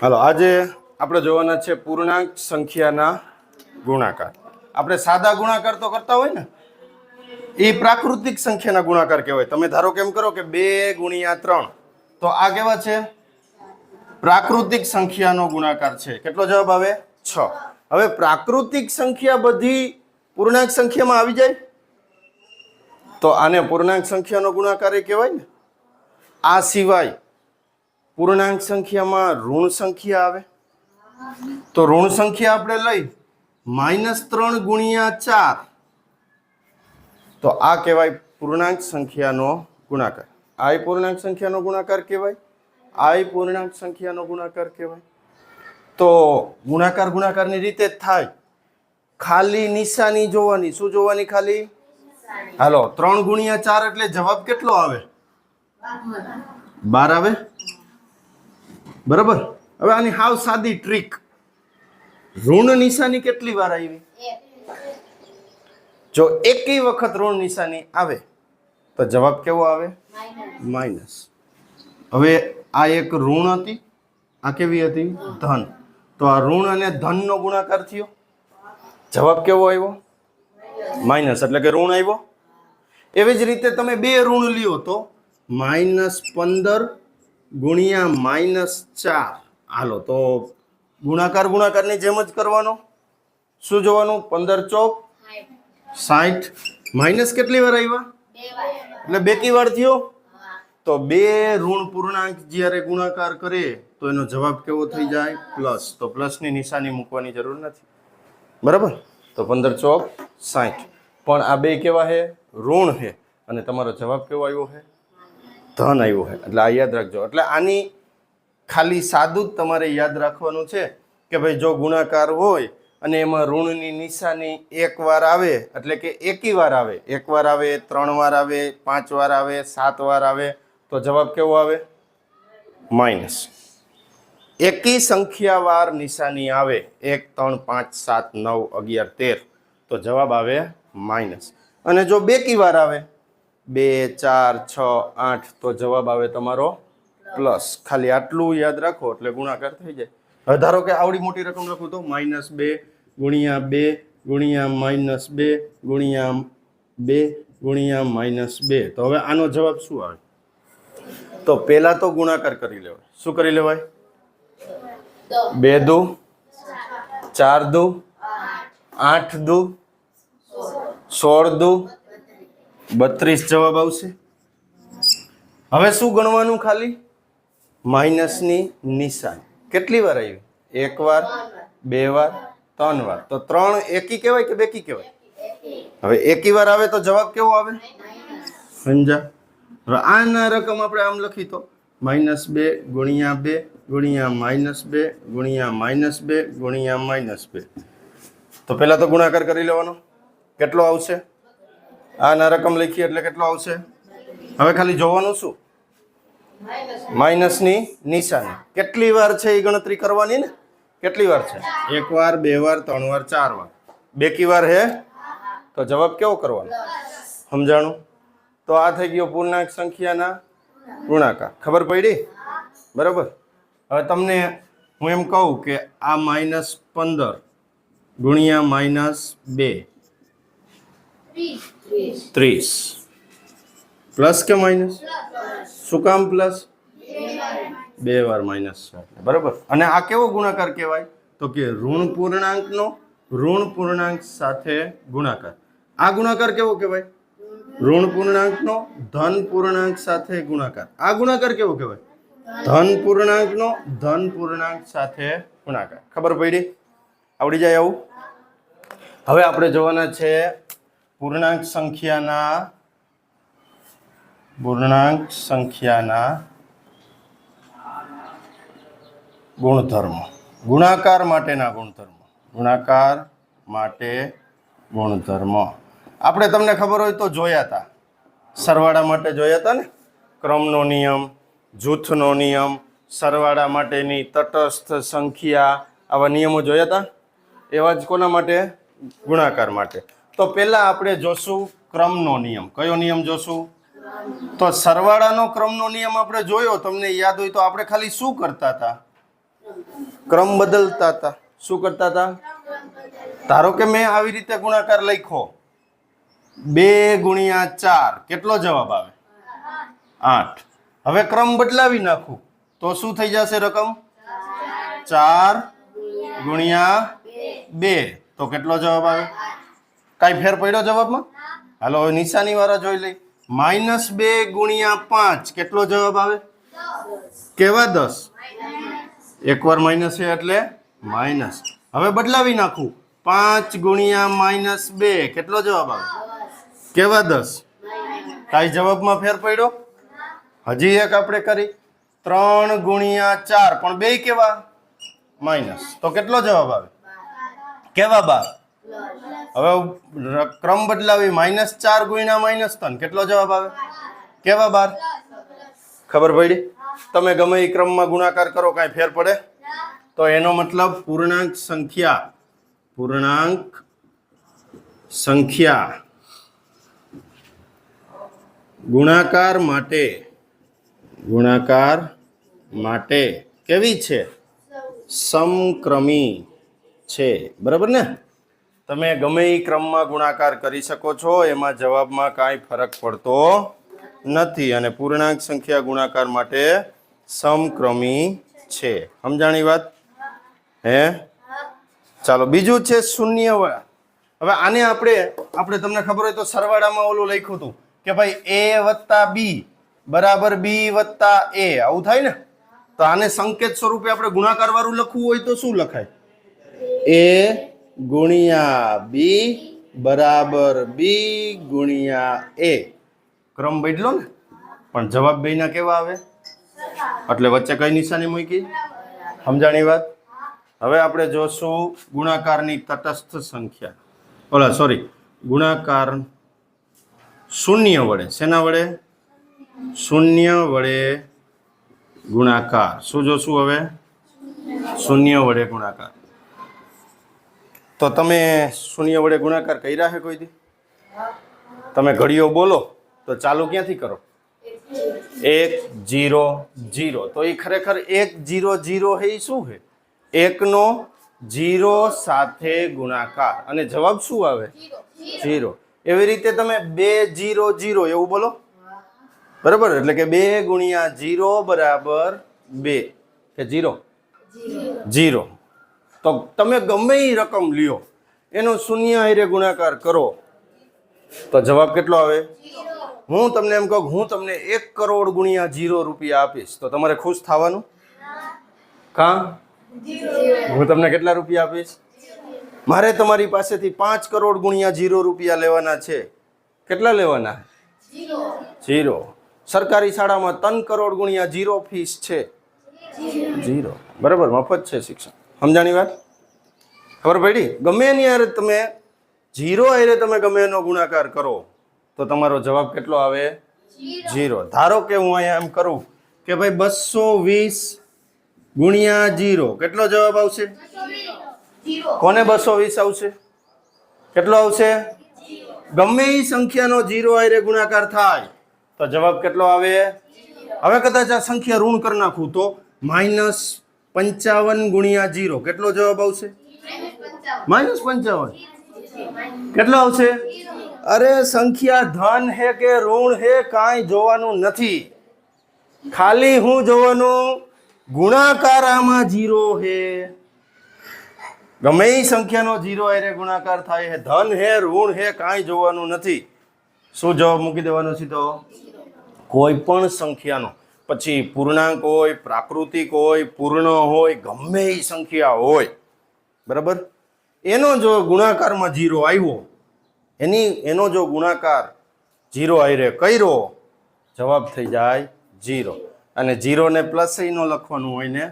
હાલો, આજે આપણે જોવાના છે પૂર્ણાંક સંખ્યાના ગુણાકાર. આપણે સાદા ગુણાકાર તો કરતા હોય ને, એ પ્રાકૃતિક સંખ્યાના ગુણાકાર કહેવાય. તમે ધારો કેમ કરો કે 2 ગુણ્યા 3, તો આ કેવા છે? પ્રાકૃતિક સંખ્યાનો ગુણાકાર છે. કેટલો જવાબ આવે? 6. હવે પ્રાકૃતિક સંખ્યા બધી પૂર્ણાંક સંખ્યામાં આવી જાય તો આને પૂર્ણાંક સંખ્યાનો ગુણાકાર કહેવાય ને. આ સિવાય પૂર્ણાંક સંખ્યામાં ઋણ સંખ્યા આવે તો ઋણ સંખ્યા આપણે લઈ -3 ગુણ્યા 4, તો આ કહેવાય પૂર્ણાંક સંખ્યાનો ગુણાકાર. આ પૂર્ણાંક સંખ્યાનો ગુણાકાર કહેવાય, આ પૂર્ણાંક સંખ્યાનો ગુણાકાર કહેવાય. તો ગુણાકારની રીતે જ થાય. ખાલી નિશાની જોવાની. શું જોવાની? ખાલી. હાલો, 3 ગુણ્યા 4 એટલે જવાબ કેટલો આવે? 12 આવે. બરાબર. હવે આની હાવ સાદી ટ્રીક. ઋણ નિશાની કેટલી વાર આવી? જો એકી વખત ઋણ નિશાની આવે તો જવાબ કેવો આવે? માઇનસ. હવે આ એક ઋણ હતી, આ કેવી હતી? ધન. તો આ ઋણ અને ધનનો ગુણાકાર થયો, જવાબ કેવો આવ્યો? માઇનસ, એટલે કે ઋણ આવ્યો. એવી જ રીતે તમે 2 ઋણ લ્યો તો -15 ગુણ્યા -4. હાલો, તો ગુણાકારની જેમ જ કરવાનો. શું જોવાનું? 15 ચોક 60. માઇનસ કેટલી વાર આવ્યા? 2 વાર. એટલે બેકી વાર થયો. તો 2 ઋણ પૂર્ણાંક જ્યારે ગુણાકાર કરે તો એનો જવાબ કેવો થઈ જાય? પ્લસ. તો પ્લસની નિશાની મૂકવાની જરૂર નથી. બરાબર. તો 15 ચોક 60. પણ આ બે કેવા છે? ઋણ છે. અને તમારો જવાબ કેવો આવ્યો છે? ધન આવ્યો છે. એટલે આ યાદ રાખજો. એટલે આની ખાલી સાદું જ તમારે યાદ રાખવાનું છે કે ભાઈ જો ગુણાકાર હોય અને એમાં ઋણની નિશાની 1 વાર આવે એટલે કે એકી વાર આવે, 1 વાર આવે, 3 વાર આવે, 5 વાર આવે, 7 વાર આવે, તો જવાબ કેવો આવે? માઇનસ. એકી સંખ્યા વાર નિશાની આવે 1, 3, 5, 7, 9, 11, 13, તો જવાબ આવે માઇનસ. અને જો બેકી વાર આવે 2, 4, 6, 8, તો જવાબ આવે તમારો પ્લસ. ખાલી આટલું યાદ રાખો એટલે ગુણાકાર થઈ જાય. હવે ધારો કે આવડી મોટી રકમ લખું તો -2 ગુણ્યા 2 ગુણ્યા -2 ગુણ્યા 2 ગુણ્યા -2. તો હવે આનો જવાબ શું આવે? તો પહેલા તો ગુણાકાર કરી લેવાય. શું કરી લેવાય? 2 દુ 4 દુ 8 દુ 16 દુ 32 જવાબ આવશે. હવે શું ગણવાનું? ખાલી માઇનસની નિશાની. કેટલી વાર આવી? 1 વાર, 2 વાર, 3 વાર. તો 3 એકી કહેવાય કે બેકી કહેવાય? હવે એકી વાર આવે તો જવાબ કેવો આવે? સમજા? હવે આના રકમ આપણે આમ લખી તો -2 ગુણ્યા 2 ગુણ્યા -2 ગુણ્યા -2 ગુણ્યા -2. તો પહેલા તો ગુણાકાર કરી લેવાનો. કેટલો આવશે? આના રકમ લખીએ એટલે કેટલો આવશે? હવે ખાલી જોવાનું શું? માઇનસની નિશાની. કેટલી વાર છે એ ગણતરી કરવાની ને. કેટલી વાર છે? 1 વાર, 2 વાર, 3 વાર, 4 વાર. બેકી વાર હે તો જવાબ કેવો કરવાનો? સમજાણું? તો આ થઈ ગયો પૂર્ણાંક સંખ્યાના ગુણાકાર. ખબર પડી? બરાબર. હવે તમને હું એમ કહું કે આ -15 ગુણ્યા -2 30. પ્લસ કે માઇનસ? શું કામ પ્લસ? 2 વાર માઇનસ છે. બરાબર. અને આ કેવો ગુણાકાર કહેવાય? તો કે ઋણ પૂર્ણાંકનો ઋણ પૂર્ણાંક સાથે ગુણાકાર. આ ગુણાકાર કેવો કહેવાય? ઋણ પૂર્ણાંકનો ધન પૂર્ણાંક સાથે ગુણાકાર. આ ગુણાકાર કેવો કહેવાય? ધન પૂર્ણાંકનો ધન પૂર્ણાંક સાથે ગુણાકાર. ખબર પડી? આવડી જાય આવું? હવે આપણે જોવાના છે પૂર્ણાંક સંખ્યાના ગુણધર્મો. ગુણાકાર માટેના ગુણધર્મો. ગુણાકાર માટે ગુણધર્મો આપણે તમને ખબર હોય તો જોયા હતા. સરવાળા માટે જોયા હતા ને. ક્રમનો નિયમ, જૂથનો નિયમ, સરવાળા માટેની તટસ્થ સંખ્યા, આવા નિયમો જોયા હતા. એવા જ કોના માટે? ગુણાકાર માટે. તો પહેલા આપણે જોશું ક્રમનો નિયમ. કયો નિયમ જોશું? તો સરવાળાનો ક્રમનો નિયમ આપણે જોયો, તમને યાદ હોય તો આપણે ખાલી શું કરતા હતા? ક્રમ બદલતા હતા. શું કરતા હતા? ધારો કે મેં આવી રીતે ગુણાકાર લખ્યો 2 ગુણ્યા 4, કેટલો જવાબ આવે? 8. હવે ક્રમ બદલાવી નાખું તો શું થઈ જશે રકમ? 4 ગુણ્યા 2, તો કેટલો જવાબ આવે? કાંઈ ફેર પડ્યો જવાબમાં? હાલો હવે નિશાની વાળા જોઈ લઈ. -2 ગુણ્યા 5, કેટલો જવાબ આવે? કેવા 10? એકવાર માઇનસ છે એટલે માઇનસ. હવે બદલાવી નાખું 5 ગુણ્યા -2, કેટલો જવાબ આવે? કેવા 10? કાંઈ જવાબમાં ફેર પડ્યો? હજી એક આપણે કરી 3 ગુણ્યા 4, પણ બે કેવા? માઇનસ, તો કેટલો જવાબ આવે? કેવા 12? હવે ક્રમ બદલાવી -4 ગુણ્યા -3, કેટલો જવાબ આવે? કેવા 12? ખબર પડી? તમે ગમે એ ક્રમમાં ગુણાકાર કરો, કાંઈ ફેર પડે? તો એનો મતલબ પૂર્ણાંક સંખ્યા ગુણાકાર માટે કેવી છે? સમક્રમી છે. બરાબર ને? તમે ગમે એ ક્રમમાં ગુણાકાર કરી શકો છો, એમાં જવાબમાં કાંઈ ફરક પડતો નથી. અને પૂર્ણાંક સંખ્યા ગુણાકાર માટે સમક્રમી છે. સમજાણી વાત? હે? ચાલો બીજું છે શૂન્ય વડા. હવે આને આપણે તમને ખબર હોય તો સરવાળામાં ઓલું લખ્યું હતું કે ભાઈ a વત્તા b બરાબર b વત્તા a, આવું થાય ને? તો આને સંકેત સ્વરૂપે આપણે ગુણાકાર વાળું લખવું હોય તો શું લખાય? a ગુણ્યા b બરાબર b ગુણ્યા a. ક્રમ બદલો ને, પણ જવાબ બેયના કેવા આવે? એટલે વચ્ચે કઈ નિશાની મૂકી? સમજાણી વાત? હવે આપણે જોશું ગુણાકારની તટસ્થ સંખ્યા, ગુણાકાર શૂન્ય વડે. શેના વડે? શૂન્ય વડે ગુણાકાર. શું જોશું હવે? શૂન્ય વડે ગુણાકાર. તો તમે શૂન્ય વડે ગુણાકાર કર્યા છે કોઈ દી? તમે ઘડીઓ બોલો તો ચાલુ ક્યાંથી કરો? 1 0 0. તો એ ખરેખર 1 0 0 હે. શું છે? 1 નો 0 સાથે ગુણાકાર, અને જવાબ શું આવે? 0. એવી રીતે તમે 2 0 0 એવું બોલો. બરાબર? એટલે કે 2 ગુણ્યા 0 બરાબર 2 કે 0. તો તમે ગમે એ રકમ લ્યો એનો શૂન્ય હારે ગુણાકાર કરો તો જવાબ કેટલો આવે? હું તમને એમ કહું, હું તમને 1 કરોડ ગુણ્યા 0 રૂપિયા આપીશ તો તમારે ખુશ થવાનું? કાં? હું તમને કેટલા રૂપિયા આપીશ? મારે તમારી પાસેથી 5 કરોડ ગુણ્યા 0 રૂપિયા લેવાના છે. કેટલા લેવાના? 0. સરકારી શાળામાં 3 કરોડ ગુણ્યા 0 ફીસ છે. 0. બરાબર? મફત છે શિક્ષણ. સમજાણી વાત? ખબર પડી? ગમે એની હારે તમે 0 હારે તમે ગમે એનો ગુણાકાર કરો તો તમારો જવાબ કેટલો આવે? 0. ધારો કે હું અહીંયા એમ કરું કે ભાઈ 220 ગુણ્યા 0, કેટલો જવાબ આવશે? કોને 220 આવશે? કેટલો આવશે? ગમે એ સંખ્યાનો 0 હારે ગુણાકાર થાય તો જવાબ કેટલો આવે? હવે કદાચ આ સંખ્યા ઋણ કરી નાખું તો -55 ગુણ્યા 0, કેટલો જવાબ આવશે? -55. કેટલો આવશે? અરે સંખ્યા ધન હે કે ઋણ હે કાંઈ જોવાનું નથી, ખાલી હું જોવાનું ગુણાકાર આમાં 0 હે. ગમે એ સંખ્યાનો 0 હારે ગુણાકાર થાય હે, ધન હે ઋણ હે કાંઈ જોવાનું નથી. શું જવાબ મૂકી દેવાનો સીધો? કોઈ પણ સંખ્યાનો, પછી પૂર્ણાંક હોય, પ્રાકૃતિક હોય, પૂર્ણ હોય, ગમે એ સંખ્યા હોય, બરાબર, એનો જો ગુણાકારમાં 0 આવ્યો, એનો જો ગુણાકાર 0 હારે કર્યો, જવાબ થઈ જાય 0. અને 0 ને પ્લસ નો લખવાનું હોય ને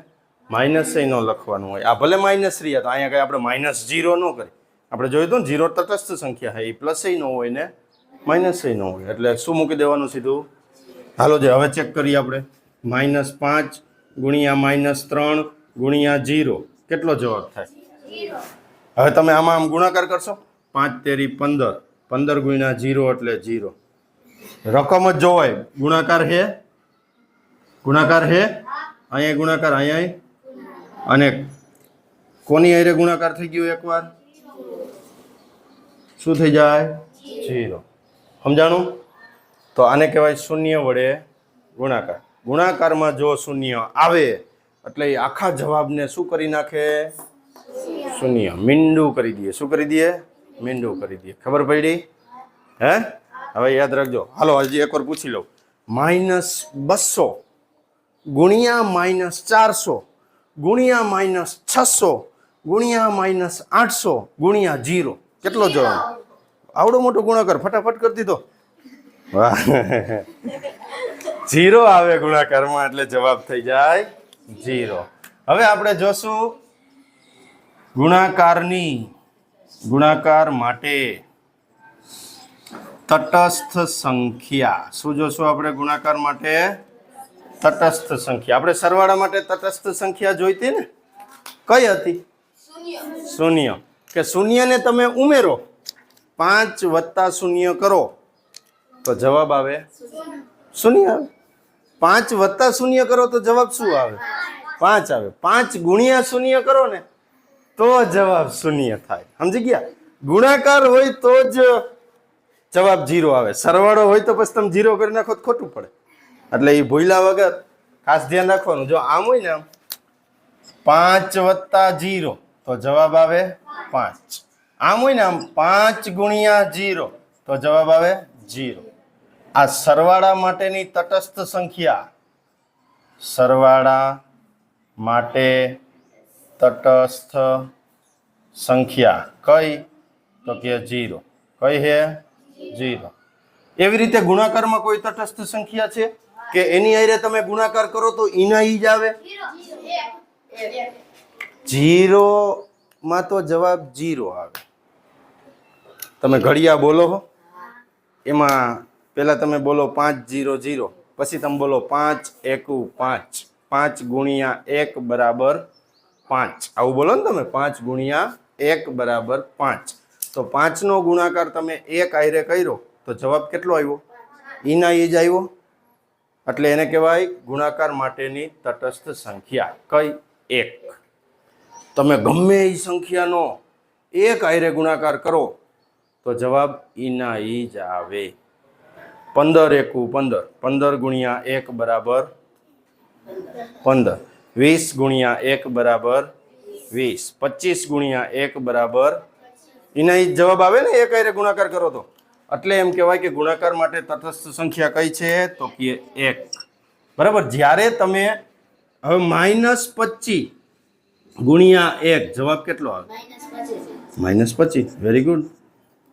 માઇનસ નો લખવાનું હોય. આ ભલે માઇનસ રહ્યા તો અહીંયા કઈ આપણે -0 ન કરી. આપણે જોયું હતું ને 0 તટસ્થ સંખ્યા છે, એ પ્લસ નો હોય ને માઇનસ નો હોય. એટલે શું મૂકી દેવાનું સીધું? હાલો જે હવે ચેક કરીએ આપણે. -5 ગુણ્યા -3 ગુણ્યા 0, કેટલો જવાબ થાય? હવે તમે આમાં આમ ગુણાકાર કરશો, 5 તેરી 15, 15 ગુણ્યા 0 એટલે 0. રકમ જ જોવાય. ગુણાકાર હે, ગુણાકાર હે, અહીંયા ગુણાકાર, અહીંયા અને કોની હારે ગુણાકાર થઈ ગયો એકવાર, શું થઈ જાય? 0. સમજાણું? તો આને કહેવાય શૂન્ય વડે ગુણાકાર. ગુણાકારમાં જો શૂન્ય આવે એટલે એ આખા જવાબને શું કરી નાખે? શૂન્ય, મીંડું કરી દઈએ. શું કરી દઈએ? મીંડું કરી દઈએ. ખબર પડી? હે? હવે યાદ રાખજો. હાલો હજી એકવાર પૂછી લઉં. -200 ગુણ્યા -400 ગુણ્યા -600 ગુણ્યા -800 ગુણ્યા 0 કેટલો જવાબ? આવડો મોટો ગુણાકાર ફટાફટ કરી દીધો. વાહ, 0 આવે ગુણાકારમાં એટલે જવાબ થઈ જાય 0. હવે આપણે જોશું ગુણાકાર માટે તટસ્થ સંખ્યા. શું જોશું આપણે ગુણાકાર માટે? તટસ્થ સંખ્યા. આપણે સરવાળા માટે તટસ્થ સંખ્યા જોઈતી ને, કઈ હતી? શૂન્ય. કે શૂન્યને તમે ઉમેરો, 5 વત્તા 0 કરો તો જવાબ આવે શૂન્ય આવે. 5 વત્તા 0 કરો તો જવાબ શું આવે? 5 આવે. 5 ગુણ્યા 0 કરો ને તો જવાબ શૂન્ય થાય. સમજી ગયા? ગુણાકાર હોય તો જ જવાબ 0 આવે. સરવાળો હોય તો પછી તમે 0 કરી નાખો તો ખોટું પડે. એટલે એ ભૂલ્યા વગર ખાસ ધ્યાન રાખવાનું. જો આમ હોય ને, આમ 5 વત્તા 0 તો જવાબ આવે 5. આમ હોય ને, આમ 5 ગુણ્યા 0 તો જવાબ આવે 0. આ સરવાળા માટેની તટસ્થ સંખ્યા. સરવાળા માટે તટસ્થ સંખ્યા કઈ? તો કે 0. કઈ હે? 0. એવી રીતે ગુણાકારમાં કોઈ તટસ્થ સંખ્યા છે કે એની હારે તમે ગુણાકાર કરો તો ઈના ઈ જ આવે? 0 માં તો જવાબ 0 આવે. તમે ઘડિયા બોલો હો, એમાં પહેલા તમે બોલો 5 0 0, પછી તમે બોલો 5 1 5, 5 ગુણ્યા 1 બરાબર 5. આવું બોલો ને તમે, 5 ગુણ્યા 1 બરાબર 5. તો 5 નો ગુણાકાર તમે 1 હારે કર્યો તો જવાબ કેટલો આવ્યો? ઈના ઈ જ આવ્યો. એટલે એને કહેવાય ગુણાકાર માટેની તટસ્થ સંખ્યા. કઈ? 1. તમે ગમે એ સંખ્યાનો 1 હારે ગુણાકાર કરો તો જવાબ ઈના ઈ જ આવે. 15 1 15, 15 ગુણ્યા 1 બરાબર 15, 20 ગુણ્યા 1 બરાબર 20, 25 ગુણ્યા 1 બરાબર ઈના ઈ જવાબ આવે ને 1 હારે ગુણાકાર કરો તો. એટલે એમ કહેવાય કે ગુણાકાર માટે તટસ્થ સંખ્યા કઈ છે? તો કે 1. બરાબર. જ્યારે તમે હવે -25 ગુણ્યા 1 જવાબ કેટલો આવે? -25. Very good.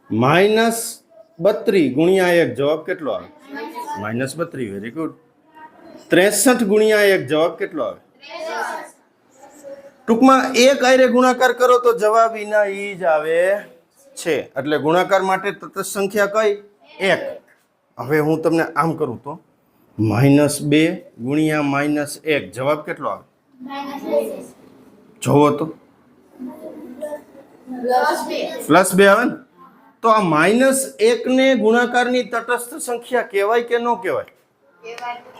-32 ગુણ્યા 1 જવાબ કેટલો આવે? -32. Very good. 63 ગુણ્યા 1 જવાબ કેટલો આવે? ટૂંકમાં 1 હારે ગુણાકાર કરો તો જવાબ ઈના ઈ જ આવે છે. એટલે ગુણાકાર માટે તટસ્થ સંખ્યા કઈ? 1. હવે હું તમને આમ કરું તો -2 ગુણ્યા -1 જવાબ કેટલો આવે? જોવો તો +2 આવે ને. તો આ -1 ને ગુણાકારની તટસ્થ સંખ્યા કહેવાય કે ન કહેવાય?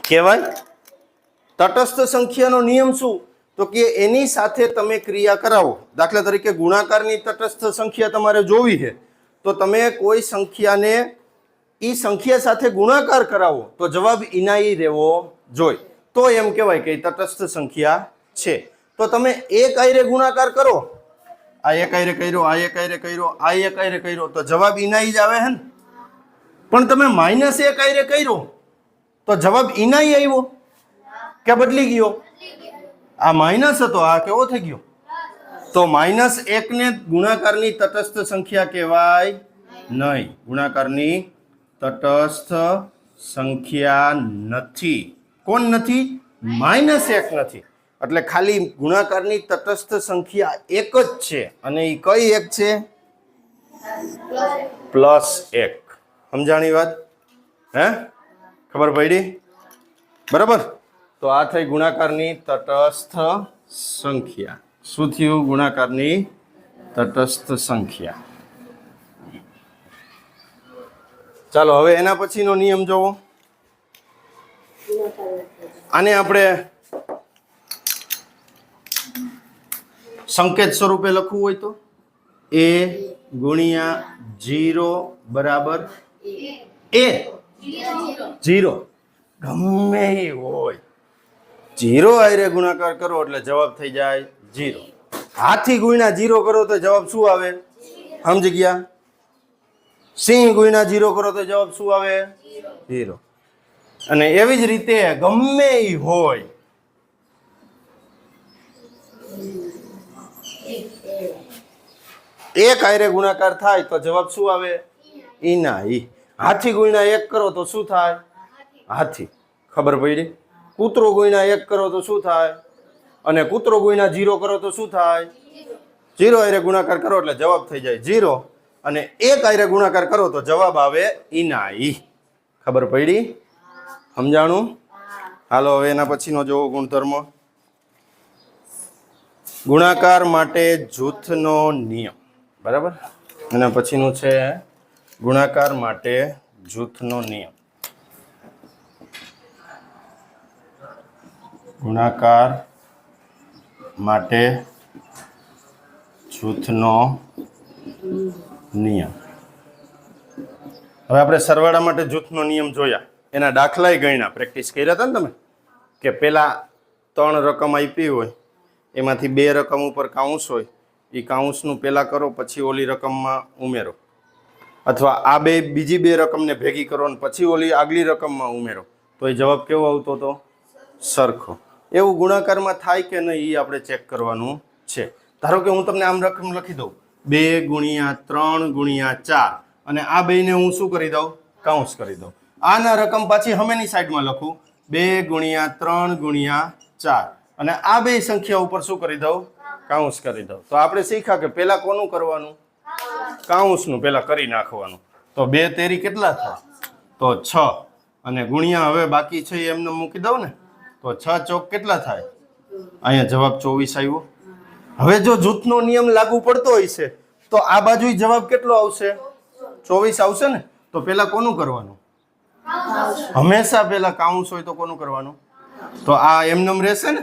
કહેવાય. તટસ્થ સંખ્યાનો નિયમ શું? તો કે એની સાથે તમે ક્રિયા કરાવો. દાખલા તરીકે ગુણાકારની તટસ્થ સંખ્યા તમારે જોવી છે તો તમે કોઈ સંખ્યાને એ સંખ્યા સાથે ગુણાકાર કરાવો તો જવાબ ઈના ઈ રહેવો જોઈએ. તો એમ કહેવાય કે તટસ્થ સંખ્યા છે. તો તમે 1 હારે ગુણાકાર કરો, આ 1 હારે કર્યો, આ 1 હારે કર્યો, આ 1 હારે કર્યો તો જવાબ ઈના ઈ જ આવે હે ને. પણ તમે -1 હારે કર્યો તો જવાબ ઈના ઈ આવ્યો કે બદલી ગયો? આ માઇનસ હતો, આ કેવો થઈ ગયો? તો -1 ને ગુણાકારની તટસ્થ સંખ્યા કહેવાય નહીં. ગુણાકારની તટસ્થ સંખ્યા નથી. કોણ નથી? -1 નથી. એટલે ખાલી ગુણાકારની તટસ્થ સંખ્યા 1 જ છે. અને એ કઈ 1 છે? +1. સમજાણી વાત? હે? ખબર પડી? બરાબર. તો આ થઈ ગુણાકારની તટસ્થ સંખ્યા. શું થયું? ગુણાકારની તટસ્થ સંખ્યા. ચાલો હવે એના પછીનો નિયમ જોવો. આને આપણે સંકેત સ્વરૂપે લખવું હોય તો a ગુણ્યા 0 બરાબર a 0 ગમે એ હોય 0 હારે ગુણાકાર કરો એટલે જવાબ થઈ જાય 0. હાથી ગુણ્યા 0 કરો તો જવાબ શું આવે? સમજી ગયા? સિંહ ગુણ્યા 0 કરો તો જવાબ શું આવે? 0. અને એવી જ રીતે ગમે એ હોય એક હારે ગુણાકાર થાય તો જવાબ શું આવે? ઈના ઈ. હાથી ગુણ્યા 1 કરો તો શું થાય? હાથી. ખબર પડી? કૂતરો ગુણ્યા 1 કરો તો શું થાય? અને કૂતરો ગુણ્યા 0 કરો તો શું થાય? 0 હારે ગુણાકાર કરો એટલે જવાબ થઈ જાય 0. અને એક હારે ગુણાકાર કરો તો જવાબ આવે ઈના ઈ. ખબર પડી? સમજાણું? હાલો હવે એના પછીનો જોવો ગુણધર્મ. ગુણાકાર માટે જૂથનો નિયમ. બરાબર? એના પછીનું છે ગુણાકાર માટે જૂથનો નિયમ. ગુણાકાર માટે જૂથનો નિયમ. હવે આપણે સરવાળા માટે જૂથનો નિયમ જોયા, એના દાખલાય ગણ્યા, પ્રેક્ટિસ કર્યા હતા ને તમે કે પેલા 3 રકમ આપી હોય એમાંથી 2 રકમ ઉપર કાઉન્સ હોય, એ કાઉન્સનું પહેલાં કરો પછી ઓલી રકમમાં ઉમેરો, અથવા આ બીજી 2 રકમને ભેગી કરો અને પછી ઓલી આગલી રકમમાં ઉમેરો તો એ જવાબ કેવો આવતો હતો? સરખો. એવું ગુણાકારમાં થાય કે નહીં એ આપણે ચેક કરવાનું છે. ધારો કે હું તમને આમ રકમ લખી દઉં 2 ગુણ્યા 3 ગુણ્યા 4 અને આ બેને હું શું કરી દઉં? કાઉન્સ કરી દઉં. આના રકમ પાછી હમેની સાઈડમાં લખું 2 ગુણ્યા 3 ગુણ્યા 4 અને આ બે સંખ્યા ઉપર શું કરી દઉં? કાઉન્સ કરી દઉં. તો આપણે શીખ્યા કે પહેલા કોનું કરવાનું? કાઉન્સનું પહેલા કરી નાખવાનું. તો 2 તેરી કેટલા થાય? તો 6 અને ગુણ્યા હવે બાકી છે એમને મૂકી દઉં ને તો 6 ચોક કેટલા થાય? અહીંયા જવાબ 24 આવ્યો. હવે જો જૂથનો નિયમ લાગુ પડતો હોય છે તો આ બાજુ જવાબ કેટલો આવશે? 24 આવશે ને. તો પહેલા કોનું કરવાનું? હંમેશા પહેલા કાઉન્સ હોય તો કોનું કરવાનું? તો આ એમનેમ રહેશે ને,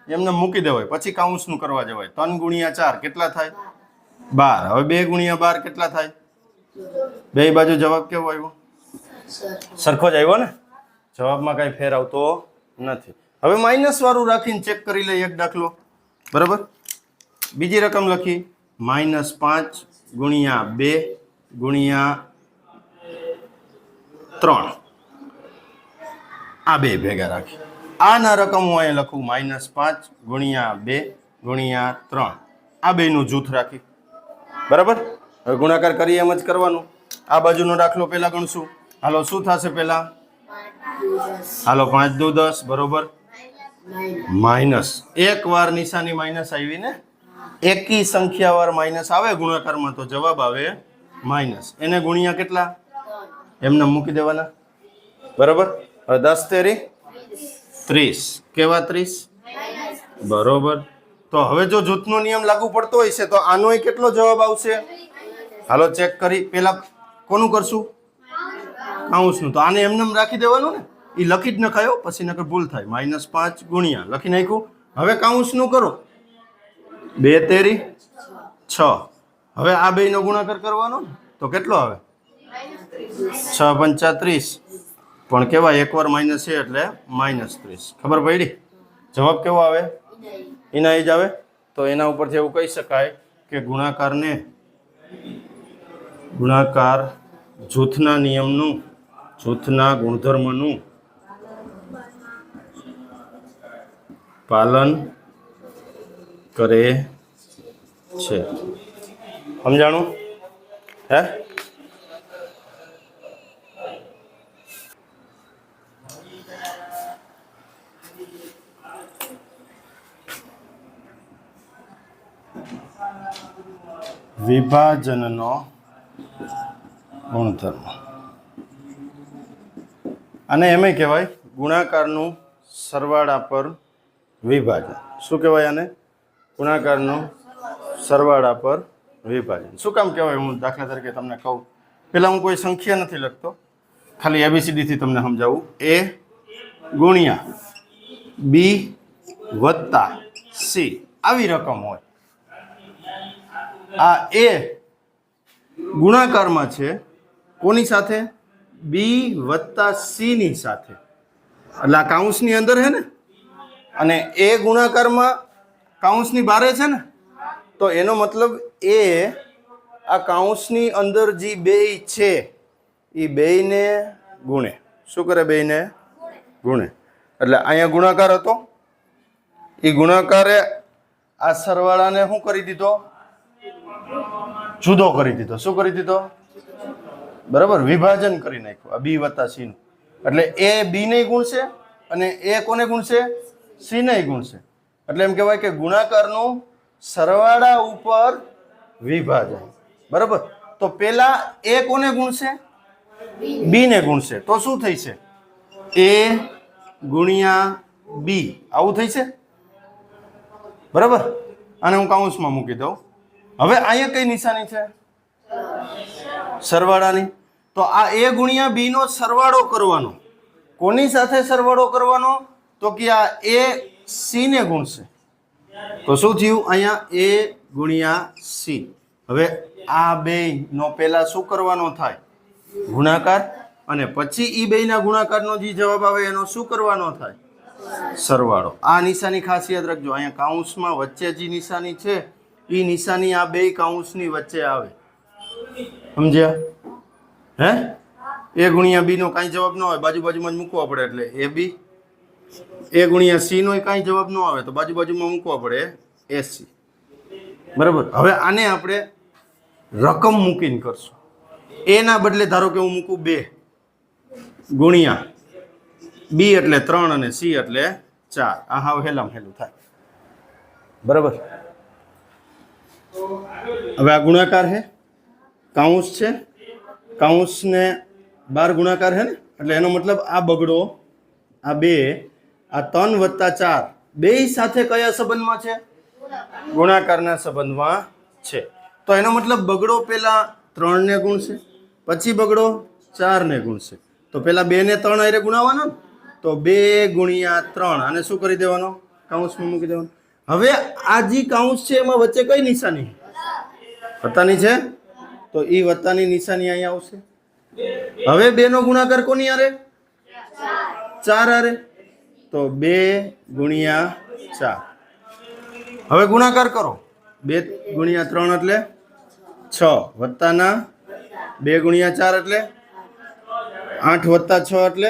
એમને મૂકી દેવાય, પછી કાઉન્સનું કરવા જવાય. 3 ગુણ્યા 4 કેટલા થાય? 12. હવે 2 ગુણ્યા 12 કેટલા થાય? બે બાજુ જવાબ કેવો આવ્યો? સરખો જ આવ્યો ને. જવાબમાં કઈ ફેર આવતો નથી. હવે માઇનસ વાળું રાખીને ચેક કરી લઈએ એક દાખલો. બરાબર? બીજી રકમ લખી -5 ગુણ્યા 2 ગુણ્યા 3. આ બે ભેગા રાખી. આના રકમ હું અહીંયા લખું -5 ગુણ્યા 2 ગુણ્યા 3. આ બેનું જૂથ રાખી. બરાબર? હવે ગુણાકાર કરીએ એમ જ કરવાનું. આ બાજુનો દાખલો પહેલા ગણશું. હાલો શું થશે પહેલા? હાલો 5 દુ 10 બરોબર. માઇનસ એક વાર નિશાની માઇનસ આવી ને, એકી સંખ્યા વાર માઇનસ આવે ગુણાકારમાં તો જવાબ આવે માઇનસ. એને ગુણ્યા કેટલા? એમને મૂકી દેવાના. બરોબર? હવે 10 તેરી 30. કેવા 30? બરોબર. તો હવે જો જૂથનો નિયમ લાગુ પડતો હોય છે તો આનોય કેટલો જવાબ આવશે? હાલો ચેક કરી. પેલા કોનું કરશું? કાઉન્સનું. તો આને એમને રાખી દેવાનું ને, એ લખી જ નખાયો પછી નકર ભૂલ થાય. -5 ગુણ્યા લખી નાખ્યું. હવે કાઉન્સનું કરો. 2 તેરી 6. હવે આ બેનો ગુણાકાર કરવાનો ને તો કેટલો આવે? 6 પંચા 30. પણ કેવા એકવાર માઇનસ છે એટલે -30. ખબર પડી? જવાબ કેવો આવે? એના જ આવે. તો એના ઉપરથી એવું કહી શકાય કે ગુણાકાર જૂથના નિયમનું, જૂથના ગુણધર્મનું પાલન કરે છે. સમજાણું? હે? વિભાજનનો ગુણધર્મ. અને એમ કહેવાય ગુણાકારનું સરવાળા પર વિભાજન. શું કહેવાય આને? ગુણાકારનું સરવાળા પર વિભાજન. શું કામ કહેવાય? હું દાખલા તરીકે તમને કહું. પહેલાં હું કોઈ સંખ્યા નથી લખતો, ખાલી ABCD થી તમને સમજાવું. A ગુણ્યા B વત્તા C આવી રકમ હોય. આ A ગુણાકારમાં છે કોની સાથે? B વત્તા C ની સાથે. એટલે આ કાઉન્સની અંદર છે ને, અને A ગુણાકારમાં કાઉન્સની બારે છે ને, તો એનો મતલબ A આ કાઉન્સની અંદર જે બેય છે એ બેયને ગુણે. શું કરે? બેયને ગુણે. એટલે અહીંયા ગુણાકાર હતો, એ ગુણાકારે આ સરવાળાને શું કરી દીધો? જુદો કરી દીધો. શું કરી દીધો? બરાબર, વિભાજન કરી નાખ્યું આ B વત્તા C નું. એટલે A B ને ગુણશે અને A કોને ગુણશે? C ને ગુણશે. એટલે એમ કહેવાય કે ગુણાકારનું સરવાળા ઉપર વિભાજન. બરાબર, તો પેલા A કોને ગુણશે? B ને ગુણશે. તો શું થઈ છે? A ગુણ્યા B આવું થઈ છે. બરાબર, આને હું કાઉન્સમાં મૂકી દઉં. હવે અહીંયા કઈ નિશાની છે? સરવાળાની. તો આ A ગુણ્યા B નો સરવાળો કરવાનો. કોની સાથે સરવાળો કરવાનો? તો કે આ A C ને ગુણશે. તો શું થયું? અહીંયા A ગુણ્યા C. હવે આ બે નો પેલા શું કરવાનો થાય? ગુણાકાર. અને પછી ઈ બેયના ગુણાકારનો જે જવાબ આવે એનો શું કરવાનો થાય? સરવાળો. આ નિશાની ખાસ યાદ રાખજો. અહીંયા કાઉન્સમાં વચ્ચે જે નિશાની છે એ નિશાની આ બે કાઉન્સની વચ્ચે આવે. સમજ્યા? હે? A ગુણ્યા B નો કાંઈ જવાબ ન હોય, બાજુ બાજુમાં જ મૂકવા પડે. એટલે AB. A ગુણ્યા C નો કાંઈ જવાબ ન આવે તો બાજુ બાજુમાં મૂકવા પડે AC. બરાબર, હવે આને આપણે રકમ મૂકીને કરશું. A ના બદલે ધારો કે હું મૂકું 2 ગુણ્યા B એટલે 3 અને C એટલે 4. આ હાવ હેલામ હેલું થાય. બરાબર, હવે આ ગુણાકાર છે, કાઉન્સ છે, કાઉન્સને 12 ગુણાકાર છે ને, એટલે એનો મતલબ આ બગડો, આ 2, આ 3 વત્તા 4 બેય સાથે કયા સંબંધમાં છે? ગુણાકારના સંબંધમાં છે. તો એનો મતલબ બગડો પેલા 3 ને ગુણશે, પછી બગડો 4 ને ગુણશે. તો પેલા 2 ને 3 આરે ગુણાવવાનો, તો 2 ગુણ્યા 3 આને શું કરી દેવાનો? કાઉન્સમાં મૂકી દેવાનો. હવે આ જે કાઉન્સ છે એમાં વચ્ચે કઈ નિશાની? વત્તાની છે, તો ઈ વત્તાની નિશાની અહીંયા આવશે. હવે 2 નો ગુણાકાર કોની આરે? 4 આરે. તો 2 ગુણ્યા 4. હવે ગુણાકાર કરો. 2 ગુણ્યા 3 એટલે 6 વત્તાના 2 ગુણ્યા 4 એટલે 8 વત્તા 6 એટલે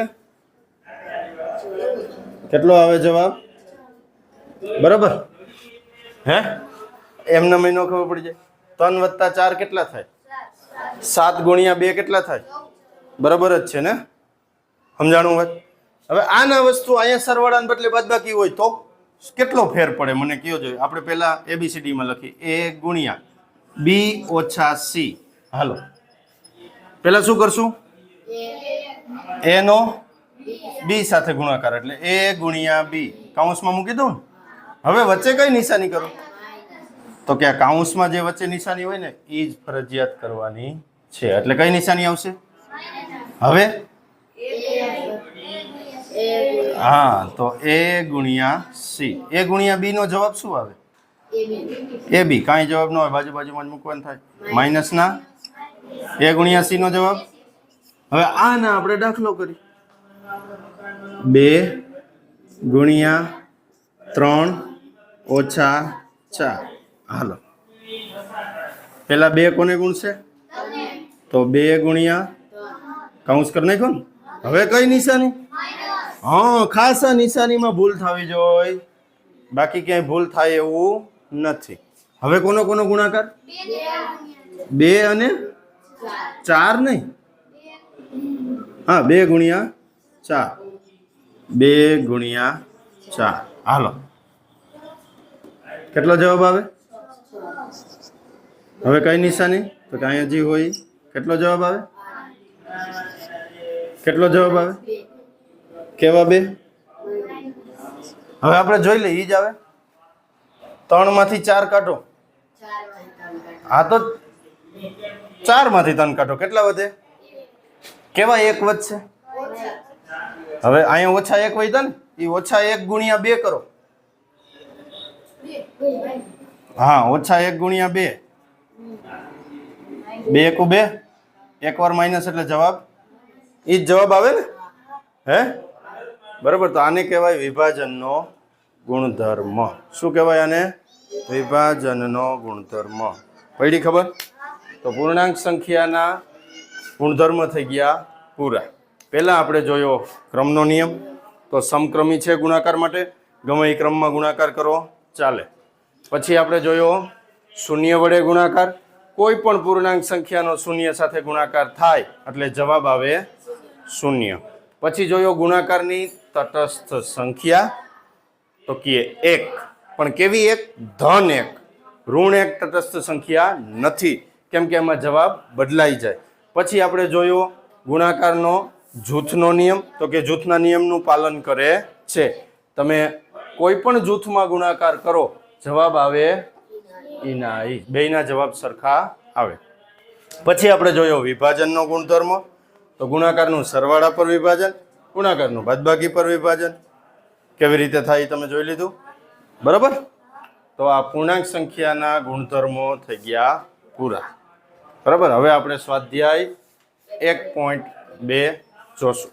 કેટલો આવે જવાબ? બરાબર, હે? એમને મહિનો ખબર પડી જાય. 3 વત્તા 4 કેટલા થાય? 7 ગુણ્યા 2 કેટલા થાય? બરાબર જ છે ને? સમજાણું વાત? હવે આના વસ્તુ અહીંયા સરવાળાને બદલે બાદબાકી હોય તો કેટલો ફેર પડે મને કયો જોઈએ. આપણે પહેલા ABCD માં લખી A ગુણ્યા B ઓછા C. હાલો, પહેલા શું કરશું? A નો B સાથે ગુણાકાર એટલે A ગુણ્યા B કાઉન્સમાં મૂકી દઉં. હવે વચ્ચે કઈ નિશાની કરું? તો કે આ કાઉન્સમાં જે વચ્ચે નિશાની હોય ને એ જ ફરજિયાત કરવાની છે. એટલે કઈ નિશાની આવશે? હવે હા, તો A ગુણ્યા C. A ગુણ્યા B નો જવાબ શું આવે? AB. કાંઈ જવાબ ન હોય, બાજુ બાજુમાં જ મૂકવાનું થાય. માઇનસ ના A ગુણ્યા C નો જવાબ. હવે આના આપણે દાખલો કરી. 2 ગુણ્યા 3 ઓછા 4. હાલો, પેલા 2 કોને ગુણશે? તો 2 ગુણ્યા કાઉન્સ કરી નાખો ને. હવે કઈ નિશાની? હા, ખાસ આ નિશાનીમાં ભૂલ થવી જોઈએ, બાકી ક્યાંય ભૂલ થાય એવું નથી. હવે કોનો કોનો ગુણાકાર? 2 અને 4 નહીં. હા, 2 ગુણ્યા 4. 2 ગુણ્યા 4. હાલો, કેટલો જવાબ આવે? હવે કઈ નિશાની? તો કે અહીંયા જે હોય કેટલો જવાબ આવે? કેટલો જવાબ આવે? કેવા 2? હવે આપણે જોઈ લઈએ. ઈ જ આવે. 3 માંથી 4 કાઢો. હા, તો 4 માંથી 3 કાઢો. કેટલા વધે? કેવા એક વધશે? હવે અહીંયા ઓછા એક વધ્યા ને, એ ઓછા એક ગુણ્યા 2 કરો. હા, ઓછા 1 ગુણ્યા 2. 2 એકુ 2, એક વાર માઇનસ એટલે જવાબ ઈ જ જવાબ આવે ને? હે, બરાબર. તો આને કહેવાય વિભાજનનો ગુણધર્મ. શું કહેવાય આને? વિભાજનનો ગુણધર્મ. પડી ખબર? તો પૂર્ણાંક સંખ્યાના ગુણધર્મ થઈ ગયા પૂરા. પહેલા આપણે જોયો ક્રમનો નિયમ. તો સમક્રમી છે ગુણાકાર માટે, ગમે એ ક્રમમાં ગુણાકાર કરો ચાલે. પછી આપણે જોયો શૂન્ય વડે ગુણાકાર. કોઈ પણ પૂર્ણાંક સંખ્યાનો શૂન્ય સાથે ગુણાકાર થાય એટલે જવાબ આવે શૂન્ય. પછી જોયો ગુણાકારની તટસ્થ સંખ્યા. તો કે 1, પણ કેવી 1? ધન 1. ઋણ 1 તટસ્થ સંખ્યા નથી, કેમ કે એમાં જવાબ બદલાઈ જાય. પછી આપણે જોયો ગુણાકારનો જૂથનો નિયમ. તો કે જૂથના નિયમનું પાલન કરે છે. તમે કોઈ પણ જૂથમાં ગુણાકાર કરો જવાબ આવે ઈના ઈ. બેયના જવાબ સરખા આવે. પછી આપણે જોયો વિભાજનનો ગુણધર્મ. તો ગુણાકારનું સરવાળા પર વિભાજન, ગુણાકારનું બાદબાકી પર વિભાજન. કેવી રીતે થાય તમે જોઈ લીધું, બરાબર. તો આ પૂર્ણાંક સંખ્યાના ગુણધર્મો થઈ ગયા પૂરા, બરાબર. હવે આપણે સ્વાધ્યાય 1.2 જોશું.